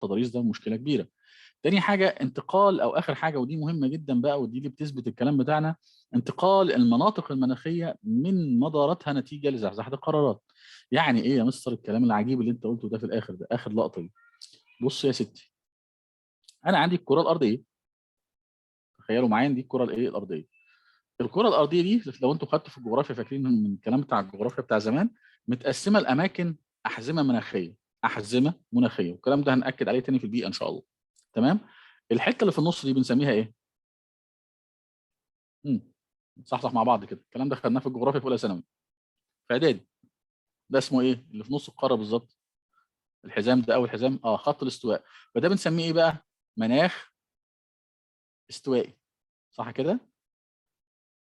التضاريس ده مشكله كبيره. تاني حاجه انتقال، او اخر حاجه ودي مهمه جدا بقى، ودي اللي بتثبت الكلام بتاعنا، انتقال المناطق المناخيه من مداراتها نتيجه لزحزحه القرارات. يعني ايه يا مستر الكلام العجيب اللي انت قلته ده في الاخر ده، اخر لقطه دي؟ بص يا ستي، انا عندي الكره الارضيه، تخيلوا معايا دي الكره الايه الارضيه. الكره الارضيه دي لو انتوا خدتوا في الجغرافيا فاكرين من الكلام بتاع الجغرافيا بتاع زمان، متقسمه الاماكن احزمه مناخيه، احزمه مناخيه، والكلام ده هنأكد عليه تاني في البيئه ان شاء الله. تمام. الحته اللي في النص دي بنسميها ايه؟ امم صح صح، مع بعض كده، الكلام ده خدناه في الجغرافيا في اولى ثانوي، في اعدادي. ده اسمه ايه اللي في نص القاره بالظبط؟ الحزام ده، اول حزام، خط الاستواء. فده بنسميه ايه بقى؟ مناخ استوائي، صح كده؟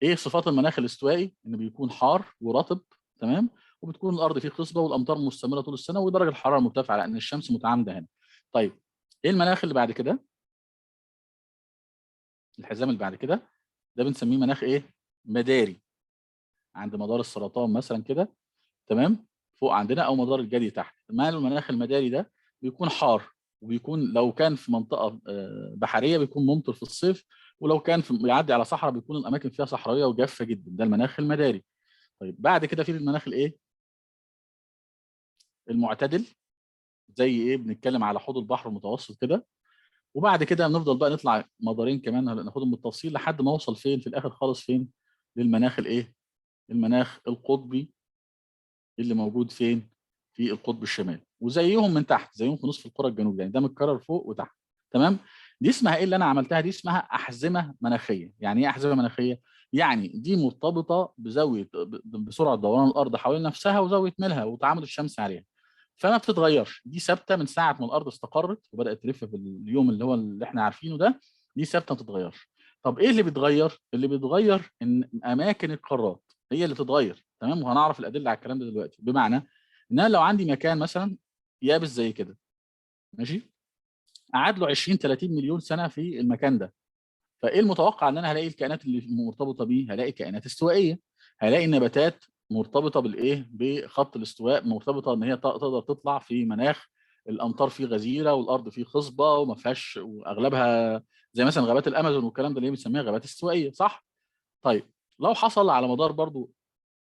ايه صفات المناخ الاستوائي؟ انه بيكون حار ورطب، تمام، وبتكون الارض فيه خصبه والامطار مستمره طول السنه ودرجه الحراره مرتفعه لان الشمس متعامده هنا. طيب، ايه المناخ اللي بعد كده؟ الحزام اللي بعد كده ده بنسميه مناخ ايه؟ مداري. عند مدار السرطان مثلا كده، تمام، فوق عندنا، او مدار الجدي تحت. ماله المناخ المداري ده؟ بيكون حار، وبيكون لو كان في منطقه بحريه بيكون ممطر في الصيف، ولو كان بيعدي على صحراء بيكون الاماكن فيها صحراويه وجافه جدا. ده المناخ المداري. طيب بعد كده في المناخ الايه؟ المعتدل. زي ايه؟ بنتكلم على حوض البحر المتوسط كده. وبعد كده بنفضل بقى نطلع مدارين كمان ناخدهم بالتفصيل لحد ما اوصل فين في الاخر خالص؟ فين؟ للمناخ الايه؟ المناخ القطبي، اللي موجود فين؟ في القطب الشمالي. وزيهم من تحت، زيهم في نصف الكره الجنوبيه، يعني ده متكرر فوق وتحت. تمام. دي اسمها ايه اللي انا عملتها دي؟ اسمها احزمه مناخيه. يعني ايه احزمه مناخيه؟ يعني دي مرتبطه بزاويه بسرعه دوران الارض حوالين نفسها وزاويه ميلها وتعامد الشمس عليها، فما بتتغيرش. دي ثابته من ساعه ما الارض استقرت وبدات تلف في اليوم اللي هو اللي احنا عارفينه ده. دي ثابته ما بتتغيرش. طب ايه اللي بيتغير؟ اللي بيتغير ان اماكن القارات هي اللي بتتغير. تمام. وهنعرف الادله على الكلام ده دلوقتي. بمعنى ان انا لو عندي مكان مثلا يابس زي كده، ماشي، قعد له 20 30 مليون سنه في المكان ده، فايه المتوقع؟ ان انا هلاقي الكائنات اللي مرتبطه بيه، هلاقي كائنات استوائيه، هلاقي النباتات مرتبطه بالايه؟ بخط الاستواء، مرتبطه ان هي تقدر تطلع في مناخ الامطار فيه غزيره والارض فيه خصبه وما فيهاش، واغلبها زي مثلا غابات الامازون والكلام ده اللي هي بنسميها غابات استوائيه، صح؟ طيب، لو حصل على مدار برضو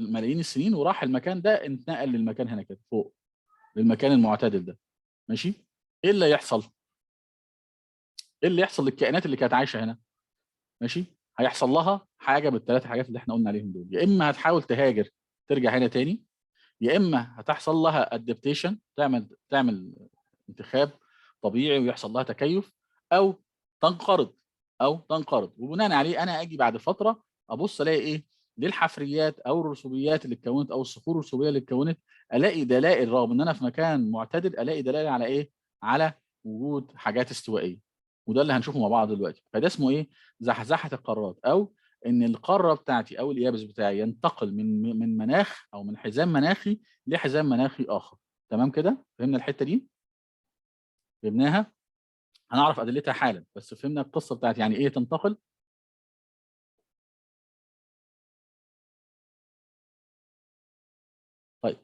ملايين السنين وراح المكان ده انتقل للمكان هنا كده فوق، للمكان المعتدل ده، ماشي، ايه اللي يحصل؟ ايه اللي يحصل للكائنات اللي كانت عايشه هنا؟ ماشي، هيحصل لها حاجه من الثلاث حاجات اللي احنا قلنا عليهم دول. يا اما هتحاول تهاجر ترجع هنا تاني، يا اما هتحصل لها ادابتيشن، تعمل انتخاب طبيعي ويحصل لها تكيف، او تنقرض، وبناء عليه انا اجي بعد فتره ابص الاقي ايه؟ للحفريات او الرسوبيات اللي اتكونت او الصخور الرسوبيه اللي اتكونت، الاقي دلائل، رغم ان انا في مكان معتدل، الاقي دلائل على ايه؟ على وجود حاجات استوائيه. وده اللي هنشوفه مع بعض دلوقتي. فده اسمه ايه؟ زحزحه القارات، او ان القاره بتاعتي او اليابس بتاعي ينتقل من مناخ او من حزام مناخي لحزام مناخي اخر. تمام كده؟ فهمنا الحته دي؟ فهمناها؟ هنعرف ادلتها حالا، بس فهمنا القصه بتاعت يعني ايه تنتقل. طيب،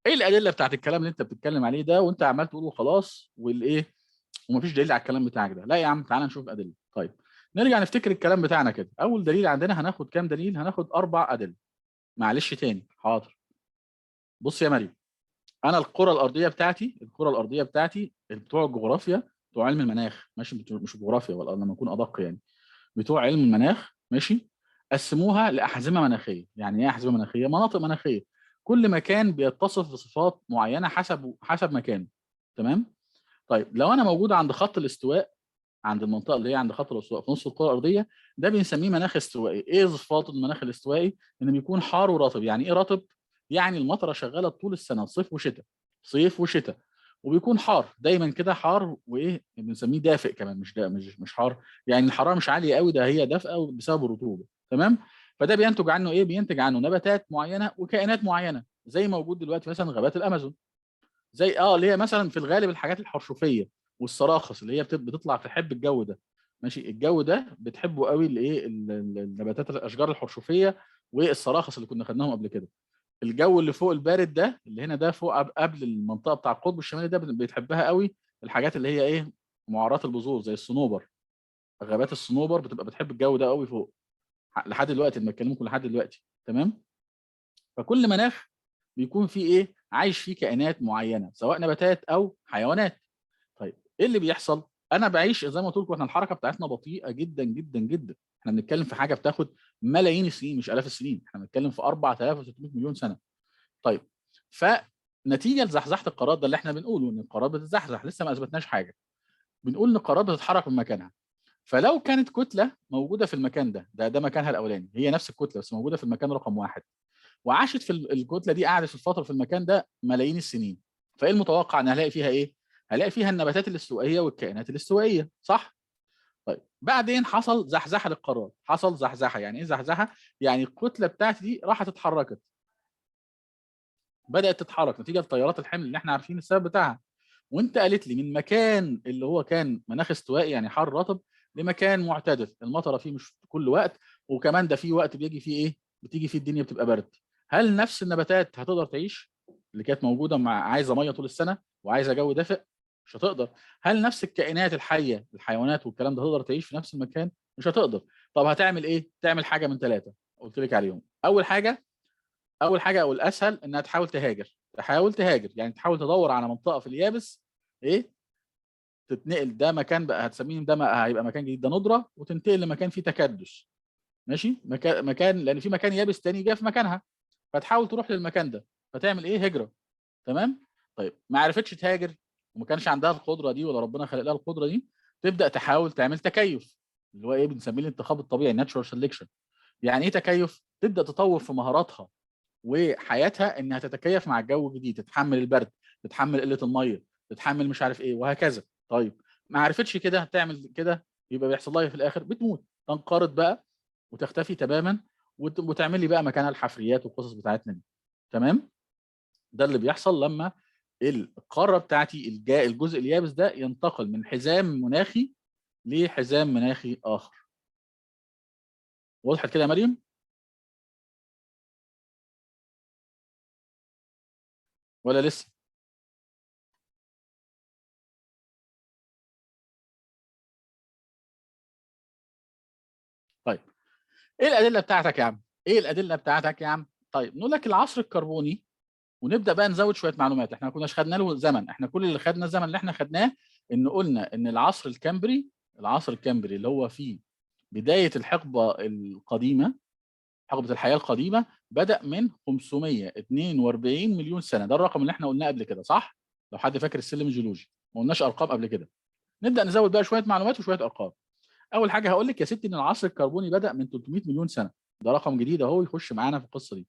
ايه الادله بتاعت الكلام اللي انت بتتكلم عليه ده وانت عمال تقول وخلاص والايه ومفيش دليل على الكلام بتاعك ده؟ لا يا عم، تعالى نشوف ادله. طيب، نرجع نفتكر الكلام بتاعنا كده. اول دليل عندنا هناخد كام دليل؟ هناخد 4 ادله. معلش تاني، حاضر. بص يا مريم، انا الكره الارضيه بتاعتي بتوع الجغرافيا، بتوع علم المناخ، ماشي، مش الجغرافيا ولا لما اكون ادق يعني، بتوع علم المناخ، ماشي، قسموها لاحزمه مناخيه. يعني ايه احزمه مناخيه؟ مناطق مناخيه، كل مكان بيتصف بصفات معينه حسب مكانه. تمام. طيب، لو انا موجود عند خط الاستواء، عند المنطقه اللي هي عند خط الاستواء في نص الكره الارضيه، ده بنسميه مناخ استوائي. ايه صفات المناخ الاستوائي؟ ان بيكون حار ورطب. يعني ايه رطب؟ يعني المطره شغاله طول السنه، صيف وشتاء، صيف وشتاء، وبيكون حار دايما كده، حار، وايه بنسميه دافئ كمان، مش ده مش حار، يعني الحراره مش عاليه قوي، ده هي دافئه بسبب الرطوبه. تمام. فده بينتج عنه ايه؟ بينتج عنه نباتات معينه وكائنات معينه، زي موجود دلوقتي مثلا غابات الامازون، زي اللي هي مثلا في الغالب الحاجات الحرشفيه والصراخص اللي هي بتطلع تحب الجو ده. ماشي، الجو ده بتحبه قوي الايه النباتات الاشجار الحرشفيه والصراخص اللي كنا خدناهم قبل كده. الجو اللي فوق البارد ده اللي هنا ده فوق قبل المنطقه بتاع القطب الشمالي ده بتحبها قوي الحاجات اللي هي ايه معارات البذور زي الصنوبر. غابات الصنوبر بتبقى بتحب الجو ده قوي فوق لحد دلوقتي لما بكلمكم لحد دلوقتي. تمام. فكل مناخ بيكون فيه ايه عايش فيه كائنات معينه سواء نباتات او حيوانات. طيب ايه اللي بيحصل؟ انا بعيش زي ما قلت لكم احنا الحركه بتاعتنا بطيئه جدا جدا جدا. احنا بنتكلم في حاجه بتاخد ملايين السنين مش الاف السنين، احنا بنتكلم في 4300 مليون سنه. طيب فنتيجه لزحزحه القارات ده اللي احنا بنقوله ان القارات بتتزحزح لسه ما اثبتناش حاجه، بنقول ان القارات بتتحرك من مكانها. فلو كانت كتله موجوده في المكان ده مكانها الاولاني، هي نفس الكتله بس موجوده في المكان رقم واحد، وعاشت في الكتله دي قعدت في الفتره في المكان ده ملايين السنين، فايه المتوقع ان هلاقي فيها ايه؟ هلاقي فيها النباتات الاستوائيه والكائنات الاستوائيه، صح؟ طيب بعدين حصل زحزحه للقارات، حصل زحزحه. يعني ايه زحزحه؟ يعني الكتله بتاعتي دي راحت اتحركت، بدات تتحرك نتيجه لتيارات الحمل اللي احنا عارفين السبب بتاعها. وانت قالت لي من مكان اللي هو كان مناخ استوائي يعني حر رطب لمكان معتدل المطره فيه مش كل وقت، وكمان ده في وقت بيجي فيه ايه بتيجي فيه الدنيا بتبقى برد. هل نفس النباتات هتقدر تعيش اللي كانت موجوده مع عايزه ميه طول السنه وعايزه جو دافئ؟ مش هتقدر. هل نفس الكائنات الحيه الحيوانات والكلام ده هتقدر تعيش في نفس المكان؟ مش هتقدر. طب هتعمل ايه؟ تعمل حاجه من ثلاثه قلت لك عليهم. اول حاجه او الاسهل انها تحاول تهاجر، تحاول تهاجر يعني تحاول تدور على منطقه في اليابس ايه تتنقل. ده مكان بقى هتسميه ده هيبقى مكان جديد، ده ندره، وتنتقل لمكان فيه تكدس. ماشي. مكان لان في مكان يابس تاني جاي في مكانها، فتحاول تروح للمكان ده، فتعمل ايه هجره. تمام. طيب ما عرفتش تهاجر وما كانش عندها القدره دي ولا ربنا خلق لها القدره دي، تبدا تحاول تعمل تكيف اللي هو ايه بنسميه الانتخاب الطبيعي ناتشورال سelection. يعني ايه تكيف؟ تبدا تطور في مهاراتها وحياتها انها تتكيف مع الجو الجديد، تتحمل البرد، تتحمل قله الميه، تتحمل مش عارف ايه وهكذا. طيب ما عرفتش كده تعمل كده، يبقى بيحصل لها في الاخر بتموت، تنقرض بقى وتختفي تماما، وتعمل لي بقى مكانها الحفريات والقصص بتاعتنا دي. تمام. ده اللي بيحصل لما القاره بتاعتي الجزء اليابس ده ينتقل من حزام مناخي لحزام مناخي اخر. وضحت كده يا مريم؟ ولا لسه؟ طيب ايه الادله بتاعتك يا عم؟ ايه الادله بتاعتك يا عم؟ طيب نقول لك العصر الكربوني، ونبدا بقى نزود شويه معلومات. احنا ما كناش خدنا له زمن، احنا كل اللي خدنا الزمن اللي احنا خدناه ان قلنا ان العصر الكمبري اللي هو فيه بدايه الحقبه القديمه، حقبه الحياه القديمه، بدا من 542 مليون سنه. ده الرقم اللي احنا قلناه قبل كده، صح؟ لو حد فاكر السلم الجيولوجي ما قلناش ارقام قبل كده. نبدا نزود بقى شويه معلومات وشويه ارقام. اول حاجه هقول لك يا ستي ان العصر الكربوني بدا من 300 مليون سنه. ده رقم جديد اهو يخش معانا في القصه دي.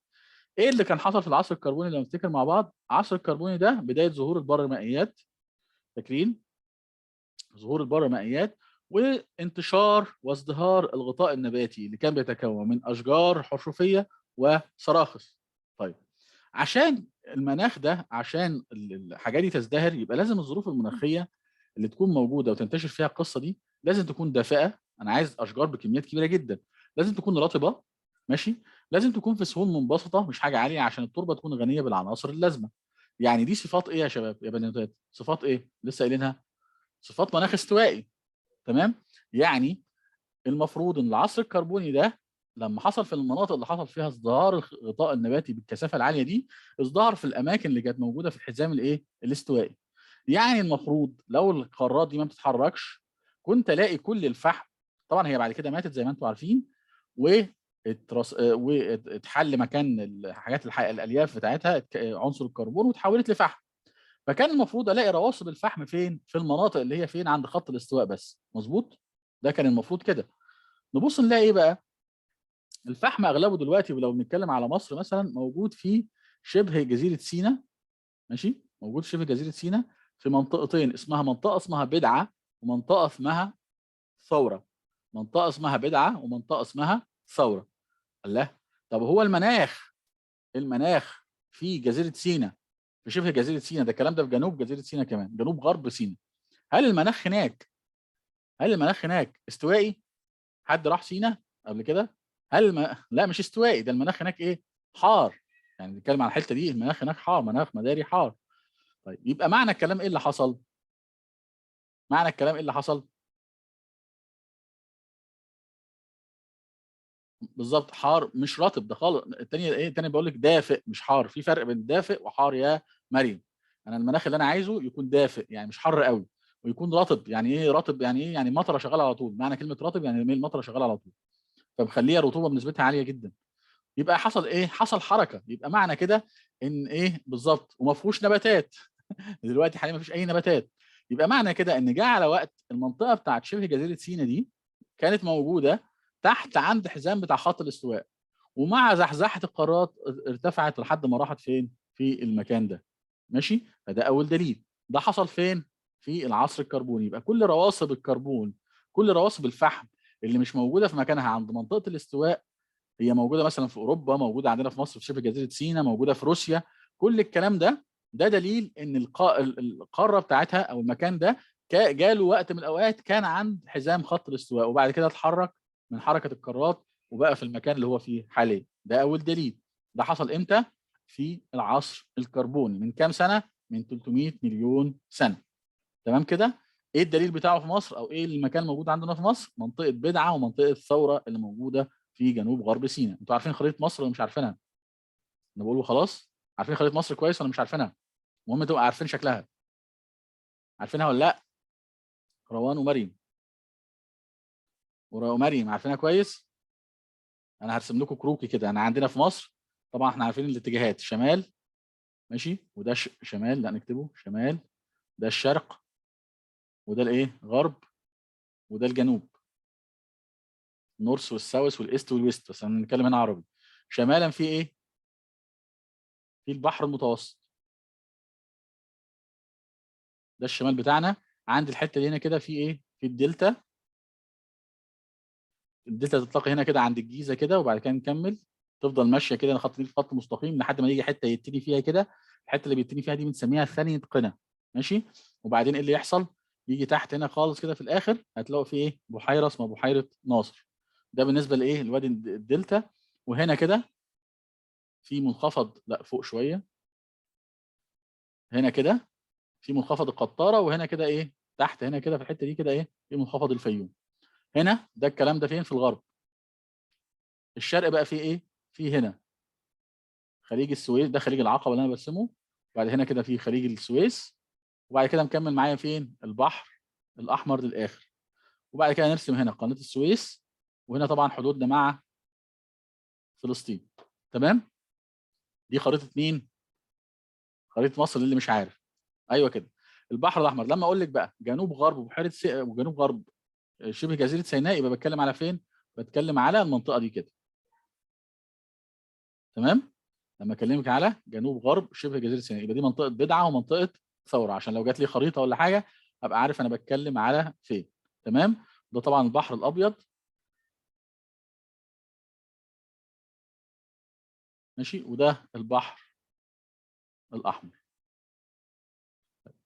ايه اللي كان حصل في العصر الكربوني لو نفتكر مع بعض؟ العصر الكربوني ده بدايه ظهور البرمائيات، فاكرين؟ ظهور البرمائيات وانتشار وازدهار الغطاء النباتي اللي كان بيتكون من اشجار حرشفيه وسراخص. طيب عشان المناخ ده، عشان الحاجات دي تزدهر، يبقى لازم الظروف المناخيه اللي تكون موجوده وتنتشر فيها القصه دي لازم تكون دافئه. انا عايز اشجار بكميات كبيره جدا، لازم تكون رطبه، ماشي، لازم تكون في سهول منبسطه مش حاجه عاليه عشان التربه تكون غنيه بالعناصر اللازمه. يعني دي صفات ايه يا شباب يا بنات؟ صفات ايه لسه قايلينها؟ صفات مناخ استوائي. تمام. يعني المفروض ان العصر الكربوني ده لما حصل في المناطق اللي حصل فيها ازدهار الغطاء النباتي بالكثافه العاليه دي، ازدهر في الاماكن اللي كانت موجوده في الحزام الايه الاستوائي. يعني المفروض لو القارات دي ما بتتحركش كنت الاقي كل الفحم، طبعا هي بعد كده ماتت زي ما انتم عارفين، واتحل مكان الحاجات الالياف بتاعتها عنصر الكربون وتحولت لفحم. فكان المفروض الاقي رواسب الفحم فين؟ في المناطق اللي هي فين؟ عند خط الاستواء بس، مظبوط؟ ده كان المفروض كده. نبص نلاقي ايه بقى؟ الفحم اغلبه دلوقتي ولو بنتكلم على مصر مثلا موجود في شبه جزيره سيناء، ماشي، موجود في شبه جزيره سيناء في منطقتين، منطقه اسمها بدعه ومنطقه اسمها ثوره. منطقه اسمها بدعه ومنطقه اسمها ثوره. الله. طب هو المناخ في جزيره سيناء، في شبه جزيره سيناء، ده الكلام ده في جنوب جزيره سيناء كمان، جنوب غرب سيناء. هل المناخ هناك هل المناخ هناك استوائي؟ حد راح سينا قبل كده؟ لا مش استوائي، ده المناخ هناك ايه؟ حار. يعني بنتكلم عن الحته دي، المناخ هناك حار، مناخ مداري حار. طيب يبقى معنى الكلام ايه اللي حصل؟ معنى الكلام ايه اللي حصل؟ بالظبط، حار مش رطب ده خالص. التاني ايه؟ التاني بقول لك دافئ مش حار، في فرق بين دافئ وحار يا مريم. انا المناخ اللي انا عايزه يكون دافئ يعني مش حر قوي، ويكون رطب. يعني ايه رطب؟ يعني ايه؟ يعني مطره شغاله على طول. معنى كلمه رطب يعني المطره شغاله على طول، فمخليها رطوبه بنسبتها عاليه جدا. يبقى حصل ايه؟ حصل حركه. يبقى معنى كده ان ايه بالظبط؟ وما فيهوش نباتات. دلوقتي حاليا ما فيش اي نباتات. يبقى معنى كده ان جه على وقت المنطقه بتاعت شبه جزيره سيناء دي كانت موجوده تحت عند حزام بتاع خط الاستواء، ومع زحزحه القارات ارتفعت لحد ما راحت فين؟ في المكان ده. ماشي؟ فده اول دليل. ده حصل فين؟ في العصر الكربوني. يبقى كل رواسب الكربون، كل رواسب الفحم اللي مش موجوده في مكانها عند منطقه الاستواء، هي موجوده مثلا في اوروبا، موجوده عندنا في مصر في شبه جزيره سيناء، موجوده في روسيا. كل الكلام ده، ده دليل ان القاره بتاعتها او المكان ده جاله وقت من الاوقات كان عند حزام خط الاستواء، وبعد كده اتحرك من حركه القارات وبقى في المكان اللي هو فيه حاليا. ده اول دليل. ده حصل امتى؟ في العصر الكربوني. من كام سنه؟ من 300 مليون سنه. تمام كده؟ ايه الدليل بتاعه في مصر، او ايه المكان الموجود عندنا في مصر؟ منطقه بدعه ومنطقه ثوره اللي موجوده في جنوب غرب سيناء. انتوا عارفين خريطه مصر ولا مش عارفينها؟ انا بقول خلاص، عارفين خريطه مصر كويس ولا مش عارفينها؟ المهم تبقى عارفين شكلها. عارفينها ولا لا؟ روان ومريم، ومريم عارفينها كويس. انا هرسم لكم كروكي كده. انا عندنا في مصر طبعا احنا عارفين الاتجاهات، شمال ماشي، وده شمال، لا نكتبه شمال، ده الشرق، وده الايه غرب، وده الجنوب، النورث والساوث والايست والويست، بس انا بنتكلم هنا عربي. شمالا في ايه؟ في البحر المتوسط، ده الشمال بتاعنا. عند الحته دي هنا كده في ايه؟ في الدلتا. الدلتا تتلاقي هنا كده عند الجيزه كده، وبعد كده نكمل، تفضل ماشيه كده الخط دي في خط مستقيم لحد ما يجي حته يتني فيها كده. الحته اللي بيتني فيها دي بنسميها ثانيه قنا. ماشي؟ وبعدين ايه اللي يحصل؟ يجي تحت هنا خالص كده في الاخر هتلاقوا في ايه؟ بحيره اسمها بحيره ناصر. ده بالنسبه لايه؟ لوادي الدلتا. وهنا كده في منخفض، لا فوق شويه، هنا كده في منخفض القطاره، وهنا كده ايه؟ تحت هنا كده في الحته دي كده ايه؟ في منخفض الفيوم. هنا ده الكلام ده فين؟ في الغرب. الشرق بقى فيه ايه؟ في هنا خليج السويس، ده خليج العقبه اللي انا برسمه. بعد هنا كده في خليج السويس، وبعد كده مكمل معايا فين؟ البحر الاحمر للاخر. وبعد كده نرسم هنا قناه السويس، وهنا طبعا حدودنا مع فلسطين. تمام؟ دي خريطه مين؟ خريطه مصر اللي مش عارف. ايوه كده. البحر الاحمر لما اقول لك بقى جنوب غرب بحيره وجنوب غرب شبه جزيره سيناء، يبقى بتكلم على فين؟ بتكلم على المنطقه دي كده. تمام؟ لما اكلمك على جنوب غرب شبه جزيره سيناء، يبقى دي منطقه بدعه ومنطقه ثوره، عشان لو جات لي خريطه ولا حاجه ابقى عارف انا بتكلم على فين. تمام؟ ده طبعا البحر الابيض. ماشي؟ وده البحر الاحمر.